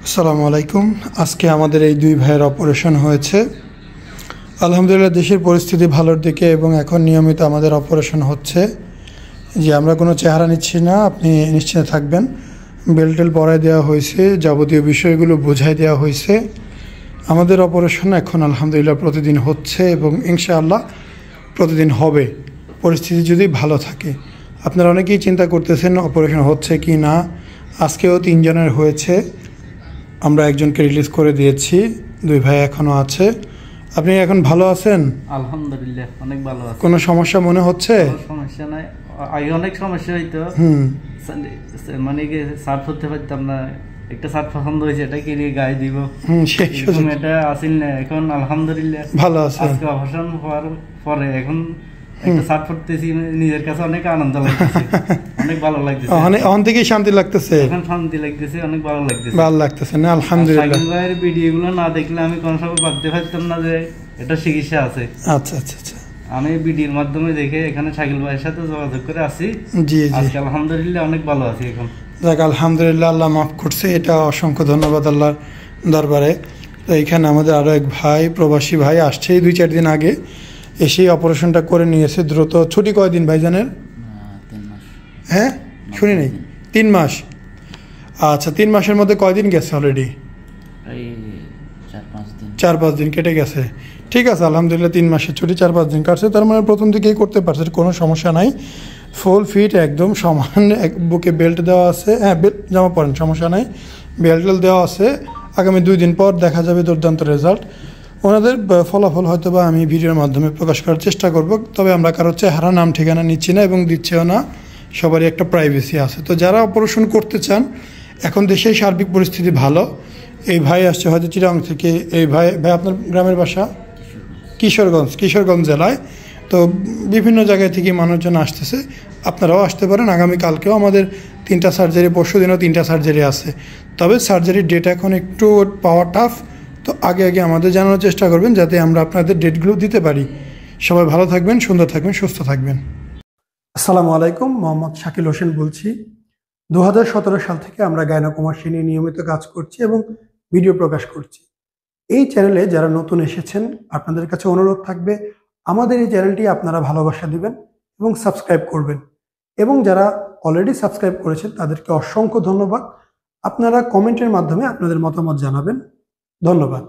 আসসালামু আলাইকুম। আজকে আমাদের এই দুই ভাইয়ের অপারেশন হয়েছে। আলহামদুলিল্লাহ দেশের পরিস্থিতি ভালোর দিকে এবং এখন নিয়মিত আমাদের অপারেশন হচ্ছে। যে আমরা কোনো চেহারা নিচ্ছি না, আপনি নিশ্চিন্তে থাকবেন। বেল্টেল পরায় দেওয়া হয়েছে, যাবতীয় বিষয়গুলো বোঝাই দেওয়া হয়েছে। আমাদের অপারেশন এখন আলহামদুলিল্লাহ প্রতিদিন হচ্ছে এবং ইনশাআল্লাহ প্রতিদিন হবে, পরিস্থিতি যদি ভালো থাকে। আপনারা অনেকেই চিন্তা করতেছেন অপারেশন হচ্ছে কি না। আজকেও 3 জনের হয়েছে, আমরা একজনকে রিলিজ করে দিয়েছি, দুই ভাই এখনও আছে। আপনি এখন ভালো আছেন? আলহামদুলিল্লাহ অনেক ভালো আছে। কোনো সমস্যা মনে হচ্ছে? সমস্যা নাই, আগে অনেক সমস্যা হইতো। মানে কি শার্ট পরতে পারতাম না, একটা শার্ট পছন্দ হয়েছে এটা কিনে গায়ে দিব, এটা আসিল না। এখন আলহামদুলিল্লাহ ভালো আছে। আজকে অপারেশন হওয়ার পরে এখন একটা শার্ট পরতেছি, নিজের কাছে অনেক আনন্দ লাগতেছে, অনেক ভালো লাগতেছে। অন থেকে শান্তি লাগতেছে, এখন শান্তি লাগতেছে, অনেক ভালো লাগতেছে। ভালো লাগতেছে না? আলহামদুলিল্লাহ। শাকিল ভাইয়ের ভিডিওগুলো না দেখলে আমি কোন সময় ভাবতে পারতাম না যে এটা চিকিৎসা আছে। আচ্ছা আচ্ছা আচ্ছা। আমি ভিডিওর মাধ্যমে দেখে এখানে শাকিল ভাইয়ের সাথে যোগাযোগ করে আসি। জি জি, আজকে আলহামদুলিল্লাহ অনেক ভালো আছি এখন। যাক আলহামদুলিল্লাহ, আল্লাহ মাফ করছে, এটা অসংখ্য ধন্যবাদ আল্লাহর দরবারে। তো এইখানে আমাদের আরও এক ভাই, প্রবাসী ভাই আসছে 2-4 দিন আগে, এসেই অপারেশনটা করে নিয়েছে দ্রুত। ছুটি কয়দিন ভাইজানের? 3 মাস। হ্যাঁ শুনি নাই, 3 মাস। আচ্ছা, 3 মাসের মধ্যে কয়দিন গেছে অলরেডি? 4-5 দিন কেটে গেছে। ঠিক আছে, আলহামদুলিল্লাহ 3 মাসের ছুটি 4-5 দিন কাটছে, তার মানে প্রথম দিকেই করতে পারছে, কোনো সমস্যা নাই। ফুল ফিট একদম সমান, বুকে বেল্ট দেওয়া আছে। হ্যাঁ, জামা পরেন, সমস্যা নাই, বেল্ট দেওয়া আছে। আগামী 2 দিন পর দেখা যাবে দুর্দান্ত রেজাল্ট। ওনাদের ফলাফল হয়তো বা আমি ভিডিওর মাধ্যমে প্রকাশ করার চেষ্টা করব, তবে আমরা কারো চেহারা, নাম, ঠিকানা নিচ্ছি না এবং দিচ্ছেও না। সবারই একটা প্রাইভেসি আছে। তো যারা অপারেশন করতে চান, এখন দেশের সার্বিক পরিস্থিতি ভালো। এই ভাই আসছে হয়তো চিরাং থেকে। এই ভাই আপনার গ্রামের বাসা? কিশোরগঞ্জ জেলায়। তো বিভিন্ন জায়গায় থেকে মানুষজন আসতেছে, আপনারাও আসতে পারেন। আগামীকালকেও আমাদের 3টা সার্জারি, পরশু দিনও 3টা সার্জারি আছে। তবে সার্জারির ডেট এখন একটু পাওয়া টাফ, তো আগে আমাদের জানানোর চেষ্টা করবেন যাতে আমরা আপনাদের ডেটগুলো দিতে পারি। সবাই ভালো থাকবেন, সুন্দর থাকবেন, সুস্থ থাকবেন। আসসালামু আলাইকুম, মোহাম্মদ শাকিল হোসেন বলছি। 2017 সাল থেকে আমরা গাইনোকমার্সি নিয়ে নিয়মিত কাজ করছি এবং ভিডিও প্রকাশ করছি। এই চ্যানেলে যারা নতুন এসেছেন, আপনাদের কাছে অনুরোধ থাকবে আমাদের এই চ্যানেলটি আপনারা ভালোবাসা দিবেন এবং সাবস্ক্রাইব করবেন। এবং যারা অলরেডি সাবস্ক্রাইব করেছেন তাদেরকে অসংখ্য ধন্যবাদ। আপনারা কমেন্টের মাধ্যমে আপনাদের মতামত জানাবেন। ধন্যবাদ।